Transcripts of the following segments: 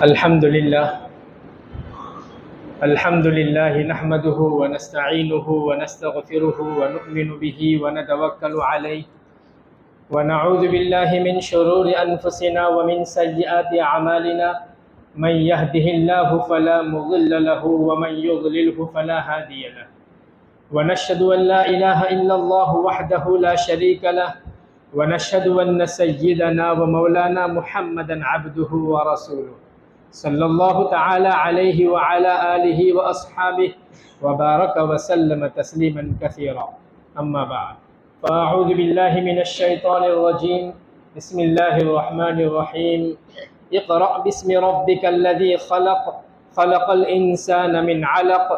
अल्हम्दुलिल्लाह अल्हम्दुलिल्लाह नहमदुहु व नस्तईनुहु व नस्तगफिरुहु व नु'मिनु बिही व नतवक्कलु अलैहि व नऊज़ु बिल्लाहि मिन शुरूरि अनफुसिना व मिन सय्यिआति अमालिना मन यहदिहिल्लाहु फला मुज़िल्ल लहु व मन युज़लिल्हु फला हादिय लहु व नशहदु अन ला इलाहा इल्लल्लाहु वहदहु ला शरीक लहु व नशहदु अन्न सय्यिदना व मौलाना मुहम्मदन अब्दुहु व रसूलुहु सल्लल्लाहु तआला अलैहि व अला आलिहि व अस्हाबिहि व बारक व सल्लम तस्लीमन कसीरा अम्मा बाद फ़अऊज़ु बिल्लाहि मिनश शैतानिर रजीम बिस्मिल्लाहिर रहमानिर रहीम इक़रा बिस्मि रब्बिकल्लज़ी ख़लक़ ख़लक़ल इंसाना मिन अलक़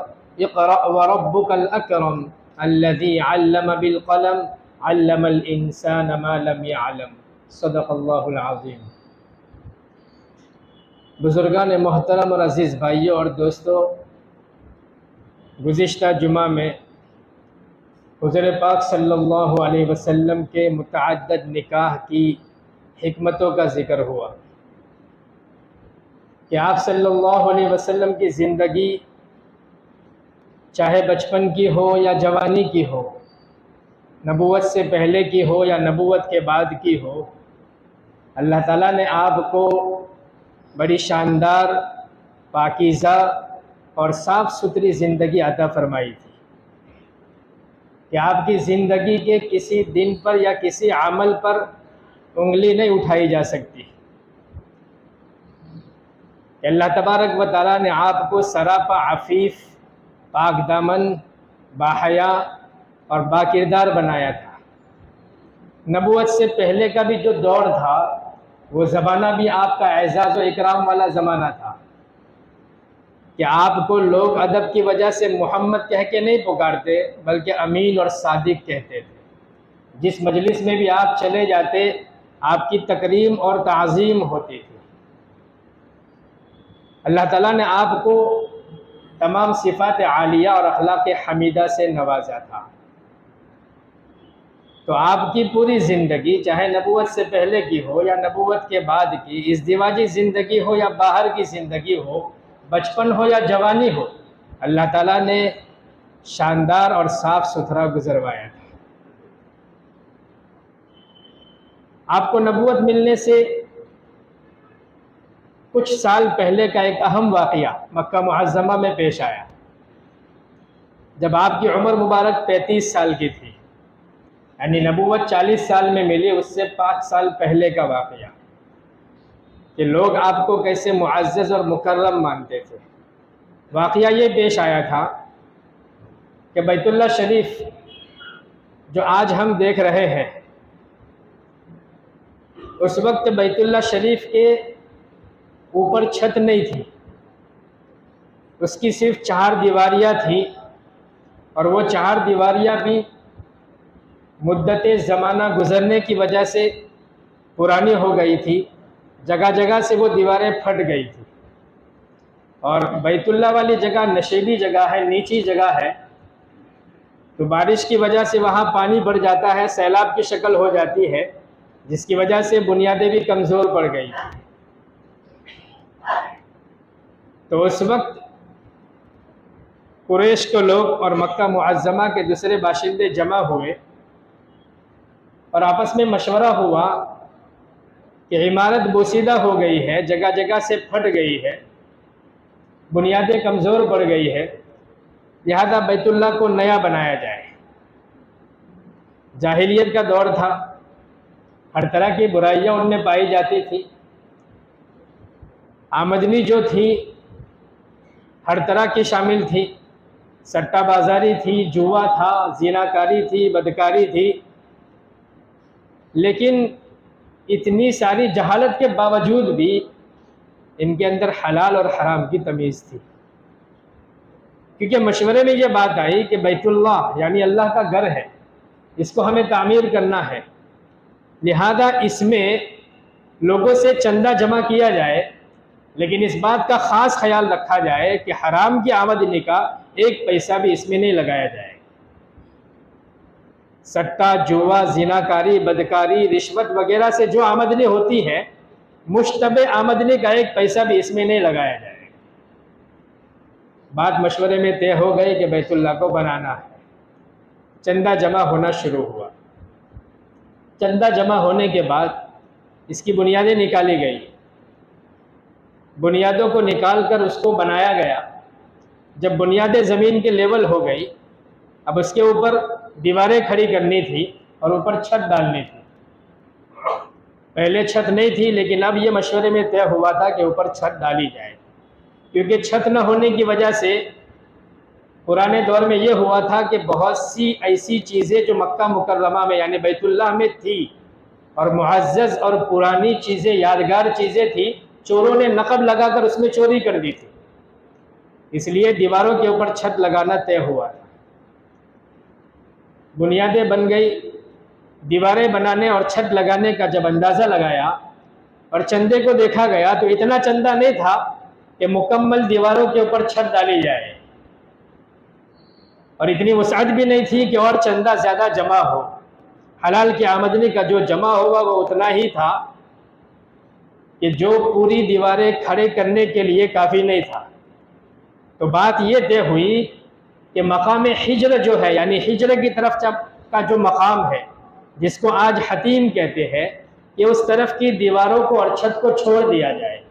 इक़रा व रब्बुकल अकरम अल्लज़ी अल्लम बिल क़लम अल्लमल इंसाना मा लम यअलम सदक़ल्लाहुल अज़ीम। बुज़ुर्गान मोहतरम और अज़ीज़ भाइयों और दोस्तों, गुज़िश्ता जुमा में हुज़ूर पाक सल्लल्लाहु अलैहि वसल्लम के मुतअद्दिद निकाह की हिकमतों का ज़िक्र हुआ कि आप सल्लल्लाहु अलैहि वसल्लम की ज़िंदगी चाहे बचपन की हो या जवानी की हो, नबूवत से पहले की हो या नबूवत के बाद की हो, अल्लाह ताला ने आपको बड़ी शानदार, पाकीज़ा और साफ़ सुथरी ज़िंदगी अता फ़रमाई थी कि आपकी ज़िंदगी के किसी दिन पर या किसी अमल पर उंगली नहीं उठाई जा सकती। अल्लाह तबारक व तआला ने आपको सरापा अफ़ीफ़, पाक दामन, बाहया और बाकिरदार बनाया था। नबूवत से पहले का भी जो दौर था वो ज़माना भी आपका एज़ाज़ व इकराम वाला ज़माना था कि आपको लोग अदब की वजह से मोहम्मद कह के नहीं पुकारते बल्कि अमीन और सादिक कहते थे। जिस मजलिस में भी आप चले जाते आपकी तकरीम और ताज़ीम होती थी। अल्लाह ताला ने आपको तमाम सिफ़ात आलिया और अखलाक़ हमीदा से नवाजा था। तो आपकी पूरी ज़िंदगी चाहे नबूवत से पहले की हो या नबूवत के बाद की, इज़्दिवाजी ज़िंदगी हो या बाहर की ज़िंदगी हो, बचपन हो या जवानी हो, अल्लाह ताला ने शानदार और साफ़ सुथरा गुज़रवाया था। आपको नबूवत मिलने से कुछ साल पहले का एक अहम वाक़या मक्का मुअज़्ज़मा में पेश आया। जब आपकी उम्र मुबारक 35 साल की थी, यानी नबूवत 40 साल में मिली, उससे 5 साल पहले का वाक़या कि लोग आपको कैसे मुअज़्ज़ज़ और मुकर्रम मानते थे। वाक़या ये पेश आया था कि बैतुल्लाह शरीफ जो आज हम देख रहे हैं, उस वक्त बैतुल्लाह शरीफ के ऊपर छत नहीं थी, उसकी सिर्फ 4 दीवारियाँ थी और वो 4 दीवारियाँ भी मुद्दत ज़माना गुज़रने की वजह से पुरानी हो गई थी। जगह जगह से वो दीवारें फट गई थी और बैतुल्लाह वाली जगह नशीबी जगह है, नीची जगह है, तो बारिश की वजह से वहाँ पानी बढ़ जाता है, सैलाब की शक्ल हो जाती है, जिसकी वजह से बुनियादें भी कमज़ोर पड़ गई। तो उस वक्त कुरैश के लोग और मक्का मुअज़्ज़मा के दूसरे बाशिंदे जमा हुए और आपस में मशवरा हुआ कि इमारत बोसीदा हो गई है, जगह जगह से फट गई है, बुनियादें कमज़ोर पड़ गई है, लिहाजा बैतुल्लाह को नया बनाया जाए। जाहिलियत का दौर था, हर तरह की बुराइयां उनमें पाई जाती थी। आमदनी जो थी हर तरह की शामिल थी, सट्टाबाजारी थी, जुआ था, ज़िनाकारी थी, बदकारी थी। लेकिन इतनी सारी जहालत के बावजूद भी इनके अंदर हलाल और हराम की तमीज़ थी, क्योंकि मशवरे में ये बात आई कि बैतुल्लाह यानी अल्लाह का घर है, इसको हमें तामीर करना है, लिहाजा इसमें लोगों से चंदा जमा किया जाए, लेकिन इस बात का ख़ास ख्याल रखा जाए कि हराम की आमदनी का 1 पैसा भी इसमें नहीं लगाया जाए। सट्टा, जुआ, ज़िनाकारी, बदकारी, रिश्वत वगैरह से जो आमदनी होती है मुश्तबे आमदनी का एक पैसा भी इसमें नहीं लगाया जाएगा। बात मशवरे में तय हो गई कि बैतुल्लाह को बनाना है। चंदा जमा होना शुरू हुआ। चंदा जमा होने के बाद इसकी बुनियादें निकाली गई। बुनियादों को निकाल कर उसको बनाया गया। जब बुनियादें ज़मीन के लेवल हो गई, अब उसके ऊपर दीवारें खड़ी करनी थी और ऊपर छत डालनी थी। पहले छत नहीं थी, लेकिन अब ये मशवरे में तय हुआ था कि ऊपर छत डाली जाए, क्योंकि छत न होने की वजह से पुराने दौर में ये हुआ था कि बहुत सी ऐसी चीज़ें जो मक्का मुकर्रमा में यानी बैतुल्लाह में थी और मुअज़्ज़ज़ और पुरानी चीज़ें, यादगार चीज़ें थी, चोरों ने नक़ब लगाकर उसमें चोरी कर दी थी। इसलिए दीवारों के ऊपर छत लगाना तय हुआ था। बुनियादें बन गई। दीवारें बनाने और छत लगाने का जब अंदाज़ा लगाया और चंदे को देखा गया तो इतना चंदा नहीं था कि मुकम्मल दीवारों के ऊपर छत डाली जाए, और इतनी वसाअत भी नहीं थी कि और चंदा ज़्यादा जमा हो। हलाल की आमदनी का जो जमा होगा वो उतना ही था कि जो पूरी दीवारें खड़े करने के लिए काफ़ी नहीं था। तो बात ये तय हुई कि मकाम हिज्र जो है, यानी हिज्र की तरफ का जो मकाम है जिसको आज हतीम कहते हैं, कि उस तरफ की दीवारों को और छत को छोड़ दिया जाए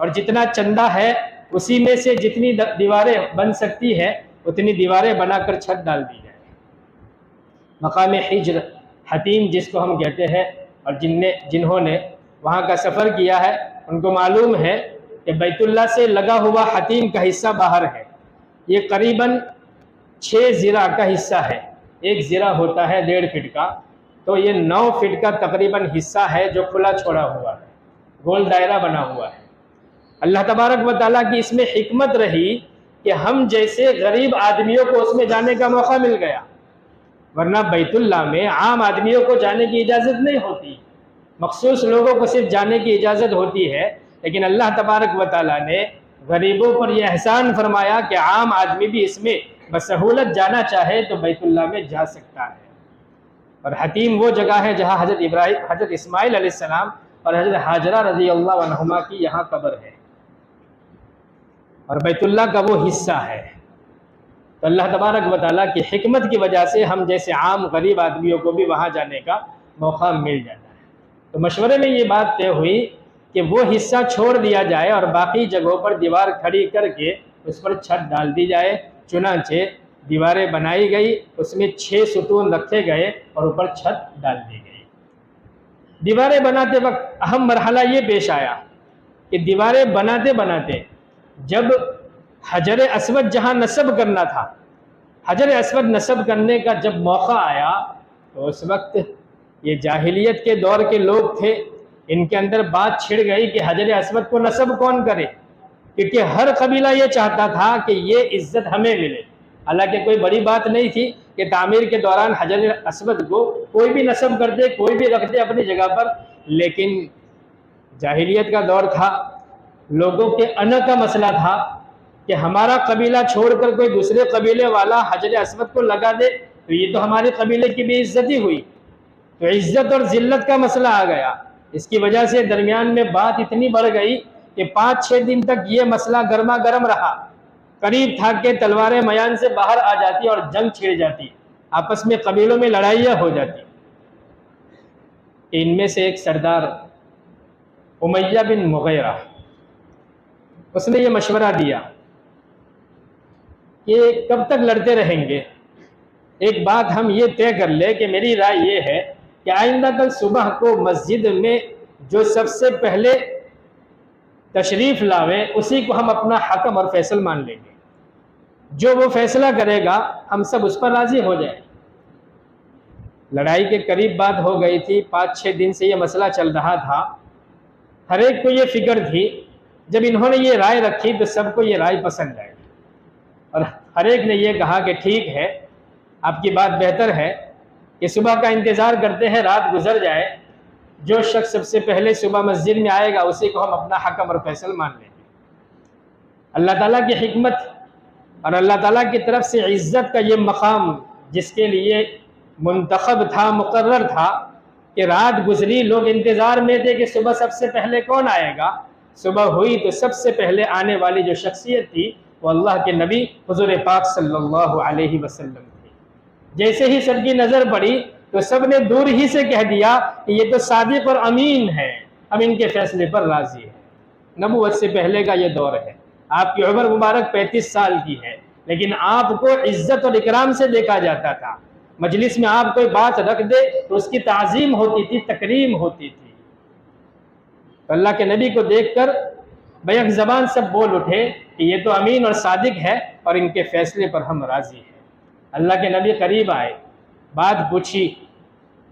और जितना चंदा है उसी में से जितनी दीवारें बन सकती है उतनी दीवारें बनाकर छत डाल दी जाए। मकाम हिज्र, हतीम जिसको हम कहते हैं, और जिन्होंने वहाँ का सफ़र किया है उनको मालूम है कि बैतुल्लाह से लगा हुआ हतीम का हिस्सा बाहर है। ये करीबन 6 ज़िरा का हिस्सा है। एक ज़िरा होता है 1.5 फीट का, तो ये 9 फीट का तकरीबन हिस्सा है जो खुला छोड़ा हुआ है, गोल दायरा बना हुआ है। अल्लाह तबारक व तआला की इसमें हिकमत रही कि हम जैसे गरीब आदमियों को उसमें जाने का मौका मिल गया, वरना बैतुल्लाह में आम आदमियों को जाने की इजाज़त नहीं होती, मखसूस लोगों को सिर्फ जाने की इजाज़त होती है। लेकिन अल्लाह तबारक व तआला ने गरीबों पर यह एहसान फरमाया कि आम आदमी भी इसमें बसहूलत जाना चाहे तो बैतुल्लाह में जा सकता है। और हतीम वो जगह है जहाँ हज़रत इस्माइल अलैहिस्सलाम और हज़रत हाजरा रज़ी अल्लाह अन्हुमा की यहाँ कब्र है, और बैतुल्लाह का वो हिस्सा है। तो अल्लाह तबारक व तआला की हिकमत की वजह से हम जैसे आम गरीब आदमियों को भी वहाँ जाने का मौका मिल जाता है। तो मशवरे में ये बात तय हुई कि वो हिस्सा छोड़ दिया जाए और बाकी जगहों पर दीवार खड़ी करके उस पर छत डाल दी जाए। चुनांचे दीवारें बनाई गई, उसमें 6 सुतून रखे गए और ऊपर छत डाल दी गई। दीवारें बनाते वक्त अहम मरहला ये पेश आया कि दीवारें बनाते बनाते जब हजर अस्वद जहाँ नस्ब करना था, हजर अस्वद नस्ब करने का जब मौका आया तो उस वक्त ये जाहिलियत के दौर के लोग थे, इनके अंदर बात छिड़ गई कि हजर अस्वद को नस्ब कौन करे, क्योंकि हर कबीला ये चाहता था कि ये इज्जत हमें मिले। हालांकि कोई बड़ी बात नहीं थी कि तामीर के दौरान हजर अस्वद को कोई भी नस्ब कर दे, कोई भी रख दे अपनी जगह पर, लेकिन जाहिलियत का दौर था, लोगों के अना का मसला था कि हमारा कबीला छोड़कर कोई दूसरे कबीले वाला हजर अस्वद को लगा दे तो ये तो हमारे कबीले की बेइज्जती हुई। तो इज्जत और जिल्लत का मसला आ गया। इसकी वजह से दरमियान में बात इतनी बढ़ गई कि 5-6 दिन तक ये मसला गर्मा गर्म रहा। करीब था कि तलवारें मयान से बाहर आ जाती और जंग छिड़ जाती, आपस में कबीलों में लड़ाइयाँ हो जाती। इनमें से एक सरदार उमैया बिन मुगैरा, उसने ये मशवरा दिया कि कब तक लड़ते रहेंगे, एक बात हम ये तय कर ले कि मेरी राय ये है कि आइंदा कल सुबह को मस्जिद में जो सबसे पहले तशरीफ़ लावे उसी को हम अपना हकम और फैसल मान लेंगे। जो वो फैसला करेगा हम सब उस पर राज़ी हो जाए। लड़ाई के करीब बात हो गई थी, 5-6 दिन से ये मसला चल रहा था। हर एक को ये फिक्र थी, जब इन्होंने ये राय रखी तो सबको ये राय पसंद आई और हर एक ने ये कहा कि ठीक है, आपकी बात बेहतर है कि सुबह का इंतज़ार करते हैं, रात गुजर जाए, जो शख्स सबसे पहले सुबह मस्जिद में आएगा उसी को हम अपना हकम और फैसल मान लेंगे। अल्लाह ताला की हिकमत और अल्लाह ताला की तरफ से इज़्ज़त का ये मकाम जिसके लिए मुंतखब था, मुकर्रर था, कि रात गुजरी, लोग इंतज़ार में थे कि सुबह सबसे पहले कौन आएगा। सुबह हुई तो सबसे पहले आने वाली जो शख्सियत थी वो अल्लाह के नबी हुज़ूर पाक सल्लल्लाहु अलैहि वसल्लम थे। जैसे ही सबकी नज़र पड़ी तो सब ने दूर ही से कह दिया कि ये तो सादिक और अमीन है, हम इनके फैसले पर राज़ी हैं। नबूवत से पहले का ये दौर है। आपकी उम्र मुबारक 35 साल की है, लेकिन आपको इज्जत और इकराम से देखा जाता था। मजलिस में आप कोई बात रख दे तो उसकी ताज़ीम होती थी, तकरीम होती थी। तो अल्लाह के नबी को देखकर बैक ज़बान सब बोल उठे कि ये तो अमीन और सादिक है और इनके फैसले पर हम राज़ी हैं। अल्लाह के नबी करीब आए, बात पूछी,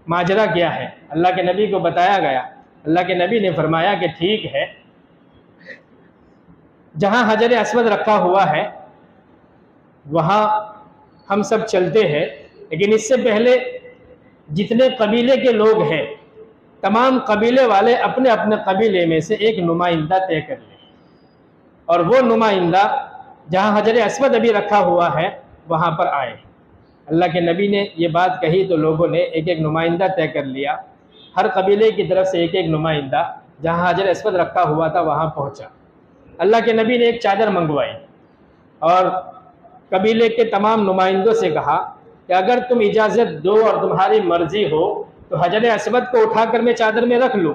माजरा क्या है। अल्लाह के नबी को बताया गया। अल्लाह के नबी ने फरमाया कि ठीक है, जहाँ हजर अस्वद रखा हुआ है वहाँ हम सब चलते हैं, लेकिन इससे पहले जितने कबीले के लोग हैं तमाम कबीले वाले अपने अपने कबीले में से एक नुमाइंदा तय कर लें और वो नुमाइंदा जहाँ हजर अस्वद अभी रखा हुआ है वहाँ पर आए। अल्लाह के नबी ने ये बात कही तो लोगों ने एक एक नुमाइंदा तय कर लिया। हर कबीले की तरफ से एक एक नुमाइंदा जहाँ हजर अस्वद रखा हुआ था वहाँ पहुँचा। अल्लाह के नबी ने एक चादर मंगवाई और कबीले के तमाम नुमाइंदों से कहा कि अगर तुम इजाज़त दो और तुम्हारी मर्ज़ी हो तो हजर अस्वद को उठाकर मैं चादर में रख लूँ।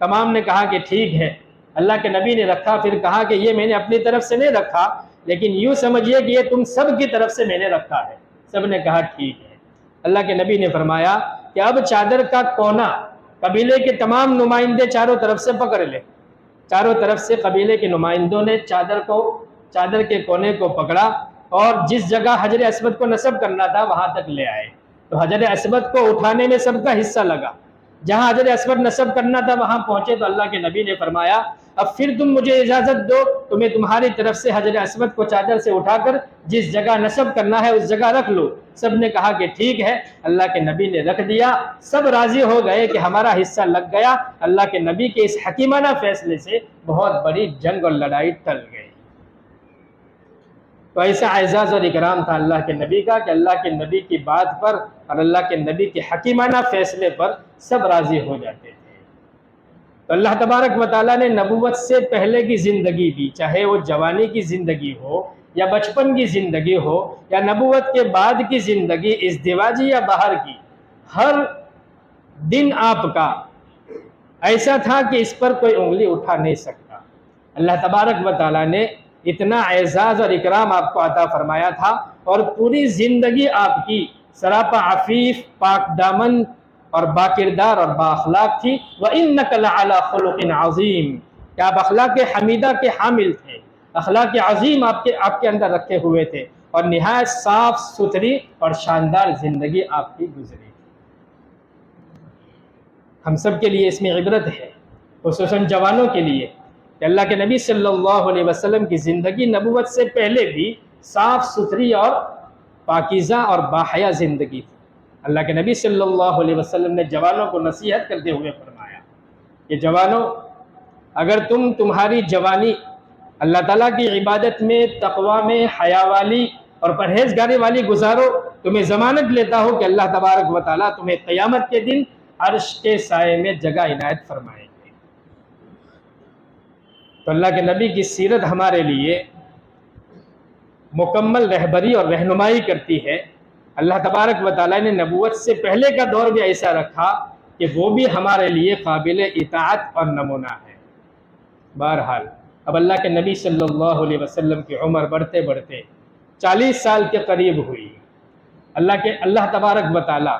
तमाम ने कहा कि ठीक है। अल्लाह के नबी ने रखा, फिर कहा कि ये मैंने अपनी तरफ से नहीं रखा, लेकिन यूँ समझिए कि ये तुम सब की तरफ से मैंने रखा है। सब ने कहा ठीक है। अल्लाह के नबी ने फरमाया कि अब चादर का कोना कबीले के तमाम नुमाइंदे चारों तरफ से पकड़ ले। चारों तरफ से कबीले के नुमाइंदों ने चादर के कोने को पकड़ा और जिस जगह हजर अस्वद को नस्ब करना था वहां तक ले आए। तो हजर अस्वद को उठाने में सबका हिस्सा लगा। जहां हजर अस्वद नस्ब करना था वहां पहुंचे तो अल्लाह के नबी ने फरमाया अब फिर तुम मुझे इजाज़त दो तो मैं तुम्हारी तरफ से हजर अस्वद को चादर से उठाकर जिस जगह नस्ब करना है उस जगह रख लो। सब ने कहा कि ठीक है। अल्लाह के नबी ने रख दिया। सब राजी हो गए कि हमारा हिस्सा लग गया। अल्लाह के नबी के इस हकीमाना फैसले से बहुत बड़ी जंग और लड़ाई टल गई। तो ऐसा एजाज़ और इकराम था अल्लाह के नबी का कि अल्लाह के नबी की बात पर और अल्लाह के नबी के हकीमाना फैसले पर सब राज़ी हो जाते थे। तो अल्लाह तबारक व तआला ने नबूवत से पहले की ज़िंदगी भी, चाहे वो जवानी की ज़िंदगी हो या बचपन की ज़िंदगी हो या नबूवत के बाद की ज़िंदगी, इज़्दिवाजी या बाहर की, हर दिन आपका ऐसा था कि इस पर कोई उंगली उठा नहीं सकता। अल्लाह तबारक व तआला ने इतना एजाज़ और इकराम आपको अता फरमाया था और पूरी ज़िंदगी आपकी सरापा अफीफ, पाक दामन और बाकिरदार और बाअखलाक थी। व इन्नका लअला खुलुक़िन अज़ीम, कि आप अखलाक हमीदा के हामिल थे, अखलाक अज़ीम आपके अंदर रखे हुए थे और निहायत साफ़ सुथरी और शानदार ज़िंदगी आपकी गुजरी। हम सब के लिए इसमें इबरत है, खुसूसन जवानों के लिए, कि अल्लाह के नबी सल्लल्लाहु अलैहि वसल्लम की ज़िंदगी नबूवत से पहले भी साफ़ सुथरी और पाकीज़ा और बाहया ज़िंदगी थी। अल्लाह के नबी सल्लल्लाहु अलैहि वसल्लम ने जवानों को नसीहत करते हुए फरमाया कि जवानों, अगर तुम्हारी जवानी अल्लाह ताला की इबादत में, तक़वा में, हया वाली और परहेज़गारी वाली गुजारो तो मैं ज़मानत लेता हूँ कि अल्लाह तबारक व तआला तुम्हें क़यामत के दिन अर्श के साए में जगह इनायत फरमाएंगे। तो अल्लाह के नबी की सीरत हमारे लिए मुकम्मल रहबरी और रहनुमाई करती है। अल्लाह तबारक व तआला ने नबूवत से पहले का दौर भी ऐसा रखा कि वो भी हमारे लिए काबिल इताअत और नमूना है। बहरहाल अब अल्लाह के नबी सल्लल्लाहु अलैहि वसल्लम की उम्र बढ़ते बढ़ते 40 साल के करीब हुई। अल्लाह तबारक व तआला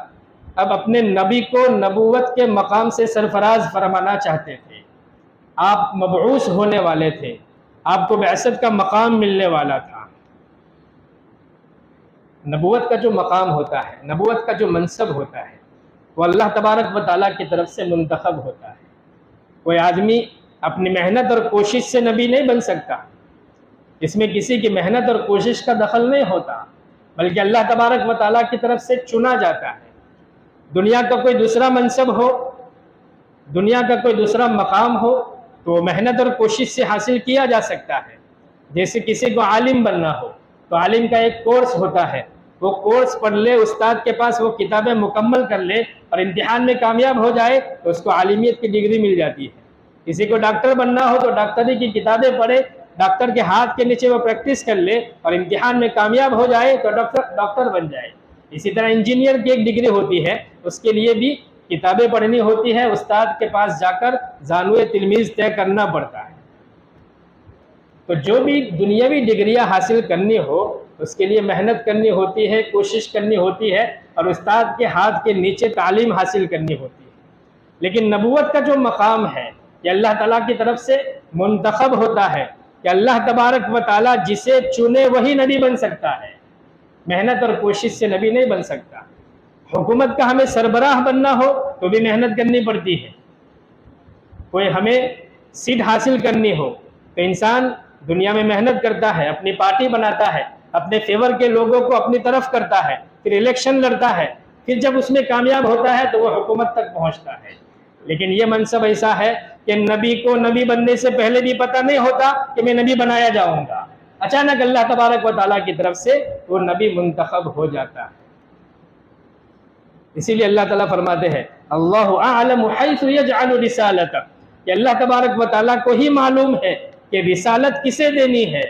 अब अपने नबी को नबूवत के मकाम से सरफराज फरमाना चाहते थे। आप मबऊस होने वाले थे, आपको बिअसत का मकाम मिलने वाला था। नबूवत का जो मकाम होता है, नबूवत का जो मनसब होता है, वो अल्लाह तबारक व तआला की तरफ से मुंतखब होता है। कोई आदमी अपनी मेहनत और कोशिश से नबी नहीं बन सकता। इसमें किसी की मेहनत और कोशिश का दखल नहीं होता, बल्कि अल्लाह तबारक व तआला की तरफ से चुना जाता है। दुनिया का कोई दूसरा मनसब हो, दुनिया का कोई दूसरा मकाम हो तो मेहनत और कोशिश से हासिल किया जा सकता है। जैसे किसी को आलिम बनना हो तो आलिम का एक कोर्स होता है, वो कोर्स पढ़ ले, उस्ताद के पास वो किताबें मुकम्मल कर ले और इम्तिहान में कामयाब हो जाए तो उसको आलिमियत की डिग्री मिल जाती है। किसी को डॉक्टर बनना हो तो डॉक्टरी की किताबें पढ़े, डॉक्टर के हाथ के नीचे वो प्रैक्टिस कर ले और इम्तिहान में कामयाब हो जाए तो डॉक्टर बन जाए। इसी तरह इंजीनियर की एक डिग्री होती है, उसके लिए भी किताबें पढ़नी होती है, उस्ताद के पास जाकर जानवे तिलमीज तय करना पड़ता है। तो जो भी दुनियावी डिग्रियां हासिल करनी हो उसके लिए मेहनत करनी होती है, कोशिश करनी होती है और उस्ताद के हाथ के नीचे तालीम हासिल करनी होती है। लेकिन नबूवत का जो मकाम है ये अल्लाह ताला की तरफ से मुंतखब होता है कि अल्लाह तबारक व ताला जिसे चुने वही नबी बन सकता है, मेहनत और कोशिश से नबी नहीं बन सकता। हुकूमत का हमें सरबराह बनना हो तो भी मेहनत करनी पड़ती है। कोई हमें सीट हासिल करनी हो तो इंसान दुनिया में मेहनत करता है, अपनी पार्टी बनाता है, अपने फेवर के लोगों को अपनी तरफ करता है, फिर इलेक्शन लड़ता है, फिर जब उसमें कामयाब होता है तो वो हुकूमत तक पहुंचता है। लेकिन ये मनसब ऐसा है कि नबी को नबी बनने से पहले भी पता नहीं होता कि मैं नबी बनाया जाऊंगा, अचानक अल्लाह तबारक व तआला की तरफ से वो नबी मुंतखब हो जाता है। इसीलिए अल्लाह ताला फरमाते हैं अल्लाहु अअलमु हैसु यजअलु रिसालतह, कि अल्लाह तबारक व तआला को ही मालूम है कि रिसालत किसे देनी है,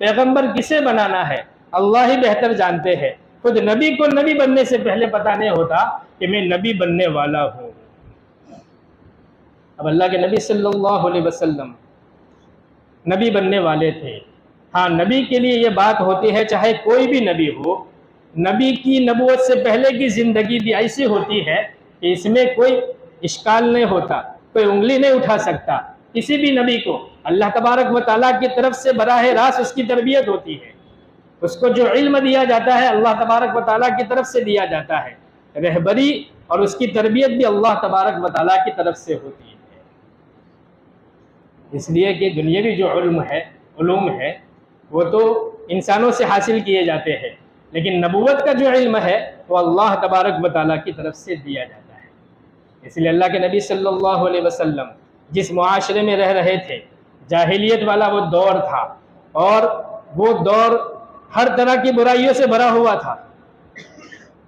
पैगंबर किसे बनाना है, अल्लाह ही बेहतर जानते हैं। खुद नबी को नबी बनने से पहले पता नहीं होता कि मैं नबी बनने वाला हूँ। अब अल्लाह के नबी सल्लल्लाहु अलैहि वसल्लम नबी बनने वाले थे। हाँ, नबी के लिए ये बात होती है, चाहे कोई भी नबी हो, नबी की नबूवत से पहले की ज़िंदगी भी ऐसी होती है कि इसमें कोई इश्काल नहीं होता, कोई उंगली नहीं उठा सकता। किसी भी नबी को अल्लाह तबारक व तआला की तरफ से बराह रास्त उसकी तरबियत होती है, उसको जो इल्म दिया जाता है अल्लाह तबारक व तआला की तरफ से दिया जाता है, रहबरी और उसकी तरबियत भी अल्लाह तबारक व तआला की तरफ से होती है। इसलिए कि दुनियावी जो उलूम है वो तो इंसानों से हासिल किए जाते हैं, लेकिन नबूवत का जो इल्म है वो अल्लाह तबारक व तआला की तरफ से दिया जाता है। इसलिए अल्लाह के नबी सल्लल्लाहु अलैहि वसल्लम जिस मुआशरे में रह रहे थे, जाहिलियत वाला वो दौर था और वो दौर हर तरह की बुराइयों से भरा हुआ था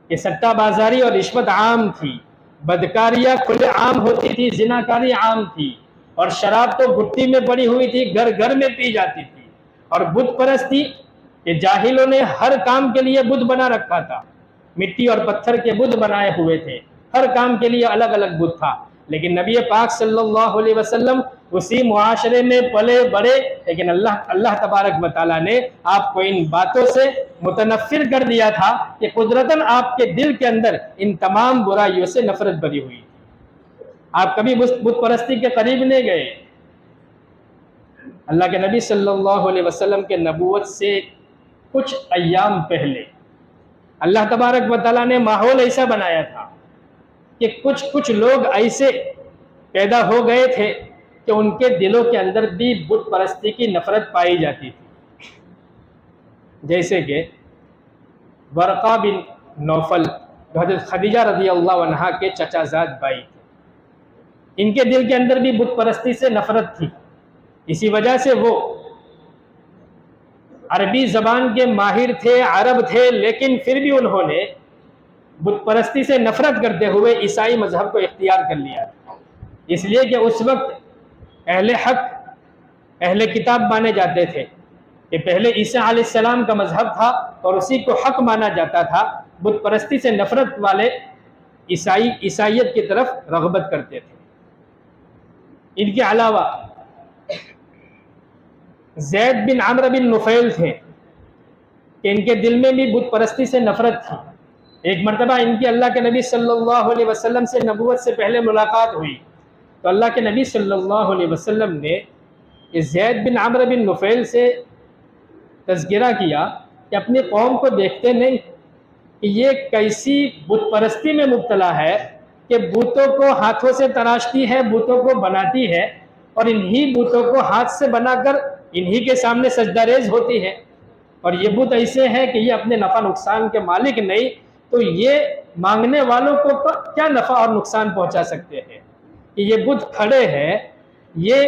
कि सट्टाबाजारी और रिश्वत आम थी, बदकारियाँ खुले आम होती थी, जिनाकारी आम थी और शराब तो गुट्टी में पड़ी हुई थी, घर घर में पी जाती थी। और बुत परस्ती, ये जाहिलों ने हर काम के लिए बुत बना रखा था, मिट्टी और पत्थर के बुत बनाए हुए थे, हर काम के लिए अलग अलग बुत था। लेकिन नबी पाक सल्लल्लाहु अलैहि वसल्लम उसी मुआशरे में पले बड़े, लेकिन अल्लाह तबारक व तआला ने आपको इन बातों से मुतनफ़िर कर दिया था कि कुदरतन आपके दिल के अंदर इन तमाम बुराइयों से नफरत भरी हुई थी। आप कभी बुत परस्ती के करीब नहीं गए। अल्लाह के नबी सल्लल्लाहु अलैहि वसल्लम के नबूवत से कुछ अय्याम पहले अल्लाह तबारक व तआला ने माहौल ऐसा बनाया था कि कुछ लोग ऐसे पैदा हो गए थे कि उनके दिलों के अंदर भी बुत परस्ती की नफरत पाई जाती थी। जैसे कि वरक़ा बिन नौफल हज़रत खदीजा रज़ी अल्लाह अन्हा के चचाजाद भाई थे, इनके दिल के अंदर भी बुत परस्ती से नफरत थी। इसी वजह से वो अरबी ज़बान के माहिर थे, अरब थे, लेकिन फिर भी उन्होंने बुत परस्ती से नफरत करते हुए ईसाई मजहब को इख्तियार कर लिया, इसलिए कि उस वक्त अहले हक अहले किताब माने जाते थे कि पहले ईसा अलैहिस्सलाम का मजहब था और उसी को हक माना जाता था। बुत परस्ती से नफरत वाले ईसाइयत की तरफ रग़बत करते थे। इनके अलावा ज़ैद बिन अम्र बिन नुफ़ैल थे कि इनके दिल में भी बुत परस्ती से नफरत थी। एक मरतबा इनकी अल्लाह के नबी सल्लल्लाहु अलैहि वसल्लम से नबूवत से पहले मुलाकात हुई तो अल्लाह के नबी सल्लल्लाहु अलैहि वसल्लम ने ज़ैद बिन अम्र बिन नुफ़ैल से तज़किरा किया कि अपनी कौम को देखते नहीं कि ये कैसी बुत परस्ती में मुब्तला है कि बूतों को हाथों से तराशती है, बूतों को बनाती है और इन्हीं बूतों को हाथ से बनाकर इन्हीं के सामने सजदारेज होती है। और ये बुत ऐसे हैं कि ये अपने नफ़ा नुकसान के मालिक नहीं, तो ये मांगने वालों को क्या नफ़ा और नुकसान पहुंचा सकते हैं कि ये बुत खड़े हैं, ये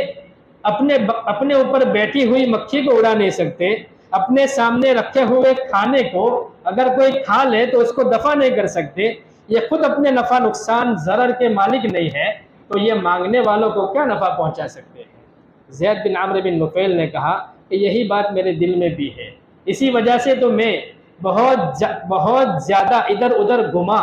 अपने ऊपर बैठी हुई मक्खी को उड़ा नहीं सकते, अपने सामने रखे हुए खाने को अगर कोई खा ले तो उसको दफा नहीं कर सकते, ये खुद अपने नफा नुकसान ज़रर के मालिक नहीं है, तो ये मांगने वालों को क्या नफा पहुंचा सकते हैं। ज़ैद बिन आमर बिन नुफैल ने कहा कि यही बात मेरे दिल में भी है, इसी वजह से तो मैं बहुत ज़्यादा इधर उधर घुमा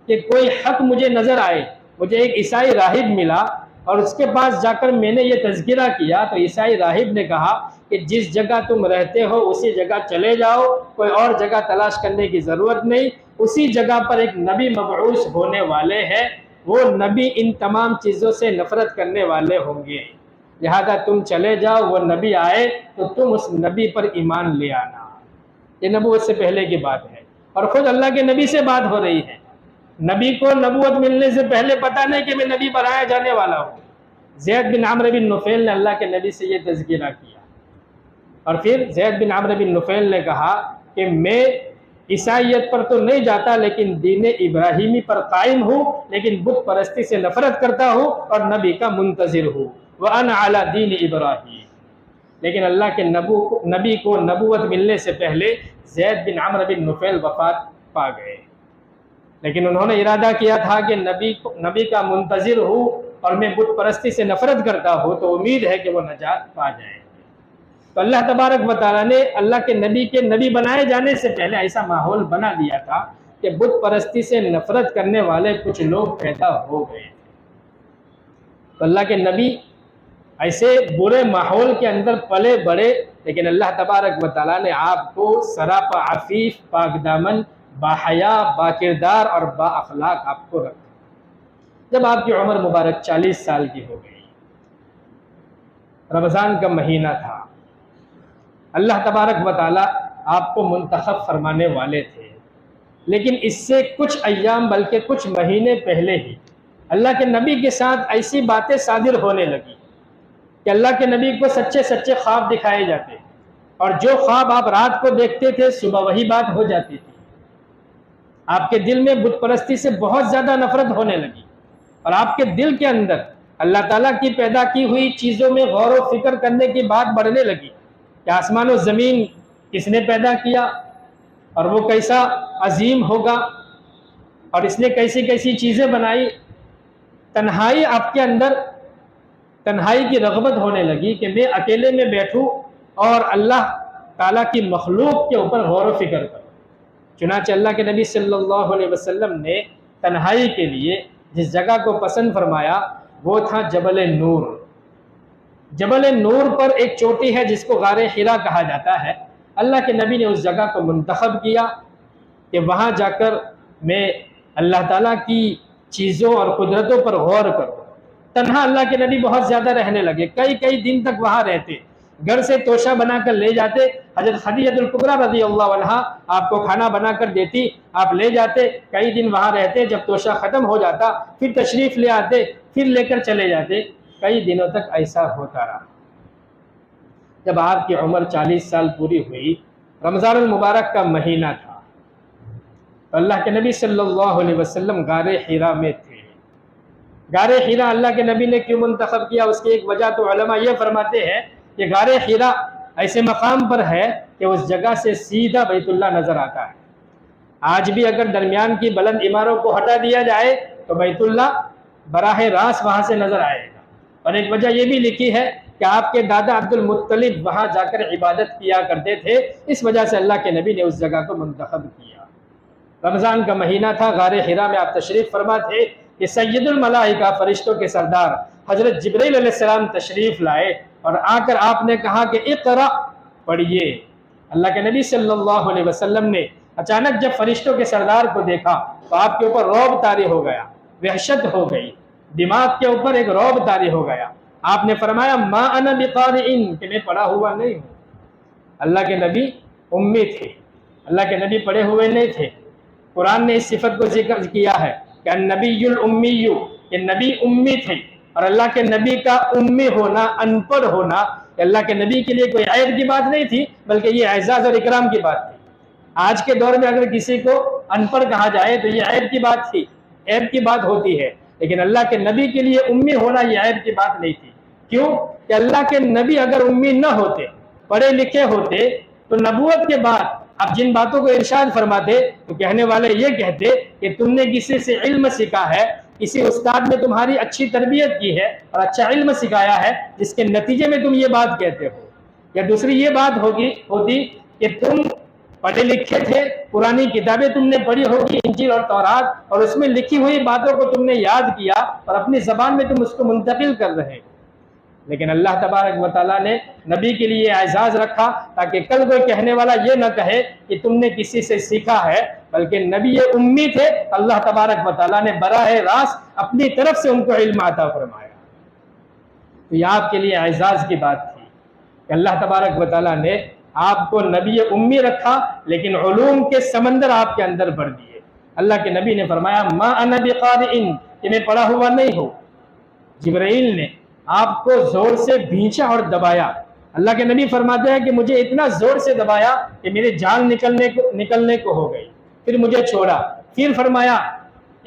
कि कोई हक मुझे नज़र आए। मुझे एक ईसाई राहिब मिला और उसके पास जाकर मैंने ये तज़किरा किया, तो ईसाई राहिब ने कहा कि जिस जगह तुम रहते हो उसी जगह चले जाओ, कोई और जगह तलाश करने की ज़रूरत नहीं, उसी जगह पर एक नबी मबऊस होने वाले हैं, वो नबी इन तमाम चीज़ों से नफ़रत करने वाले होंगे, लिहाजा तुम चले जाओ, वो नबी आए तो तुम उस नबी पर ईमान ले आना। ये नबूवत से पहले की बात है और ख़ुद अल्लाह के नबी से बात हो रही है। नबी को नबूवत मिलने से पहले पता नहीं कि मैं नबी बनाया जाने वाला हूँ। ज़ैद बिन आमर बिन नुफैल ने अल्लाह के नबी से ये तज़किरा किया और फिर ज़ैद बिन आमर बिन नुफैल ने कहा कि मैं ईसाइयत पर तो नहीं जाता, लेकिन दीन इब्राहिमी पर कायम हूँ, लेकिन बुत परस्ती से नफरत करता हूँ और नबी का मुंतज़िर हूँ। व अना अला दीन इब्राहीम। लेकिन अल्लाह के नबी को नबूवत मिलने से पहले ज़ैद बिन आमर बिन नुफैल वफ़ात पा गए, लेकिन उन्होंने इरादा किया था कि नबी का मुंतज़िर हूँ और मैं बुत परस्ती से नफरत करता हूँ, तो उम्मीद है कि वो नजात पा जाए। तो अल्लाह तबारक व तआला ने अल्लाह के नबी बनाए जाने से पहले ऐसा माहौल बना दिया था कि बुत परस्ती से नफरत करने वाले कुछ लोग पैदा हो गए। तो अल्लाह के नबी ऐसे बुरे माहौल के अंदर पले बड़े, लेकिन अल्लाह तबारक व तआला ने आपको सरापा अफीफ, पाकदामन, बाहया, बाकिरदार और बाअखलाक आपको रखा। जब आपकी उम्र मुबारक 40 साल की हो गई, रमज़ान का महीना था, अल्लाह तबारक व तआला आपको मुंतखब फरमाने वाले थे, लेकिन इससे कुछ अय्याम बल्कि कुछ महीने पहले ही अल्लाह के नबी के साथ ऐसी बातें सादिर होने लगी कि अल्लाह के नबी को सच्चे सच्चे ख्वाब दिखाए जाते और जो ख्वाब आप रात को देखते थे सुबह वही बात हो जाती थी। आपके दिल में बुत परस्ती से बहुत ज़्यादा नफरत होने लगी और आपके दिल के अंदर अल्लाह ताला की पैदा की हुई चीज़ों में गौर व फिक्र करने की बात बढ़ने लगी कि आसमान और ज़मीन किसने पैदा किया और वो कैसा अजीम होगा और इसने कैसी कैसी चीज़ें बनाई। तन्हाई आपके अंदर, तन्हाई की रग़बत होने लगी कि मैं अकेले में बैठूं और अल्लाह ताला की मखलूक के ऊपर गौर व फिक्र करूं। चुनांचे अल्लाह के नबी सल्लल्लाहु अलैहि वसल्लम ने तन्हाई के लिए जिस जगह को पसंद फरमाया वो था जबल नूर। जबल नूर पर एक चोटी है जिसको गारे हिरा कहा जाता है। अल्लाह के नबी ने उस जगह को मुंतखब किया कि वहाँ जाकर मैं अल्लाह ताला की चीज़ों और कुदरतों पर गौर करूँ। तन्हा अल्लाह के नबी बहुत ज़्यादा रहने लगे, कई कई दिन तक वहाँ रहते, घर से तोशा बनाकर ले जाते। हज़रत खदीजतुल कुबरा रज़ियल्लाहु अन्हा आपको खाना बनाकर देती, आप ले जाते, कई दिन वहाँ रहते, जब तोशा ख़त्म हो जाता फिर तशरीफ़ ले आते, फिर लेकर चले जाते। कई दिनों तक ऐसा होता रहा। जब आपकी उम्र 40 साल पूरी हुई, रमज़ानुल मुबारक का महीना था, तो अल्लाह के नबी सल्लल्लाहु अलैहि वसल्लम गारे हिरा में थे। गारे हिरा अल्लाह के नबी ने क्यों मुंतखब किया, उसकी एक वजह तो उलमा ये फरमाते हैं कि गारे हिरा ऐसे मकाम पर है कि उस जगह से सीधा बैतुल्लाह नज़र आता है। आज भी अगर दरमियान की बुलंद इमारों को हटा दिया जाए तो बैतुल्लाह बराह रास्त वहाँ से नज़र आएगा। और एक वजह यह भी लिखी है कि आपके दादा अब्दुल मुत्तलिब वहाँ जाकर इबादत किया करते थे, इस वजह से अल्लाह के नबी ने उस जगह को मुंतखब किया। रमज़ान का महीना था, गारे हिरा में आप तशरीफ़ फरमा थे कि सैयदुल मलाइका, फरिश्तों के सरदार हज़रत जिब्रील अलैहिस्सलाम तशरीफ़ लाए और आकर आपने कहा कि इक़रा, पढ़िए। अल्लाह के नबी सल्लल्लाहु अलैहि वसल्लम ने अचानक जब फरिश्तों के सरदार को देखा तो आपके ऊपर रौब तारी हो गया, वहशत हो गई, दिमाग के ऊपर एक रौब तारी हो गया। आपने फरमाया मा अना बिक़ारिइन, कि मैं पढ़ा हुआ नहीं हूँ। अल्लाह के नबी उम्मी थे, अल्लाह के नबी पढ़े हुए नहीं थे। कुरान ने इस सिफत को जिक्र किया है कि नबीयुल उम्मीयु, कि नबी उम्मी थे। और अल्लाह के नबी का उम्मी होना, अनपढ़ होना, अल्लाह के नबी के लिए कोई ऐब की बात नहीं थी, बल्कि ये एजाज़ और इकराम की बात थी। आज के दौर में अगर किसी को अनपढ़ कहा जाए तो ये ऐब की बात थी, ऐब की बात होती है, लेकिन अल्लाह के नबी के लिए उम्मी होना ये ऐब की बात नहीं थी। क्यों कि अल्लाह के नबी अगर उम्मी न होते, पढ़े लिखे होते, तो नबूवत के बाद अब जिन बातों को इरशाद फरमाते तो कहने वाले ये कहते कि तुमने किसी से इल्म सीखा है, किसी उस्ताद ने तुम्हारी अच्छी तरबियत की है और अच्छा इल्म सिखाया है, जिसके नतीजे में तुम ये बात कहते हो। या दूसरी ये बात होती कि तुम पढ़े लिखे थे, पुरानी किताबें तुमने पढ़ी होगी, इंजील और तौरात, और उसमें लिखी हुई बातों को तुमने याद किया और अपनी जबान में तुम उसको मुंतकिल कर रहे हो। लेकिन अल्लाह तबारक व तआला ने नबी के लिए एजाज रखा ताकि कल कोई कहने वाला ये न कहे कि तुमने किसी से सीखा है, बल्कि नबी ये उम्मी थे, अल्लाह तबारक व तआला ने बराह रास्त अपनी तरफ से उनको इल्म अता फरमाया। तो ये आपके लिए एजाज की बात थी कि अल्लाह तबारक व तआला ने आपको नबी उम्मी रखा, लेकिन उलूम के समंदर आपके अंदर भर दिए। अल्लाह के नबी ने फरमाया मा अना बिक़ारिइन, कि मैं पढ़ा हुआ नहीं हूँ। जिब्राइल ने आपको जोर से भींचा और दबाया। अल्लाह के नबी फरमाते हैं कि मुझे इतना जोर से दबाया कि मेरी जान निकलने को हो गई, फिर मुझे छोड़ा, फिर फरमाया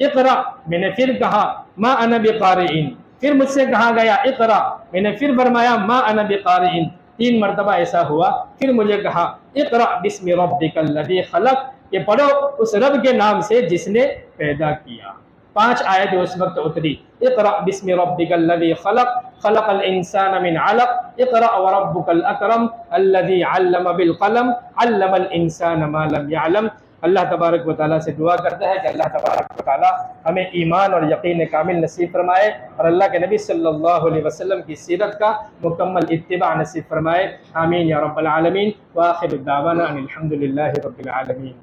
इक़रा, मैंने फिर कहा मा अना बिक़ारिइन, फिर मुझसे कहा गया इक़रा, मैंने फिर फरमाया मा अना बिक़ारिइन, 3 मरतबा ऐसा हुआ। फिर मुझे कहा इक़रा बिस्मि रब्बिकल लज़ी खलक़, ये पढ़ो उस रब के नाम से जिसने पैदा किया। 5 आयतें उस वक्त उतरी। इक़रा बिस्मि रब्बिकल लज़ी खलक़, खलक़ल इंसान मिन अलक़, इक़रा व रब्बुकल अकरम अल्लज़ी अल्लम बिल क़लम, अल्लमल इंसान मा लम यअलम। अल्लाह तबारक व तआला से दुआ करता है कि अल्लाह तबारक व तआला हमें ईमान और यकीन कामिल नसीब फरमाए और अल्लाह के नबी सल्लल्लाहु अलैहि वसल्लम की सीरत का मुकम्मल इत्तिबा नसीब फरमाए। आमीन या रब्बल आलमीन। व आखिरु दावाना अनिल हम्दुलिल्लाहि रब्बिल आलमीन।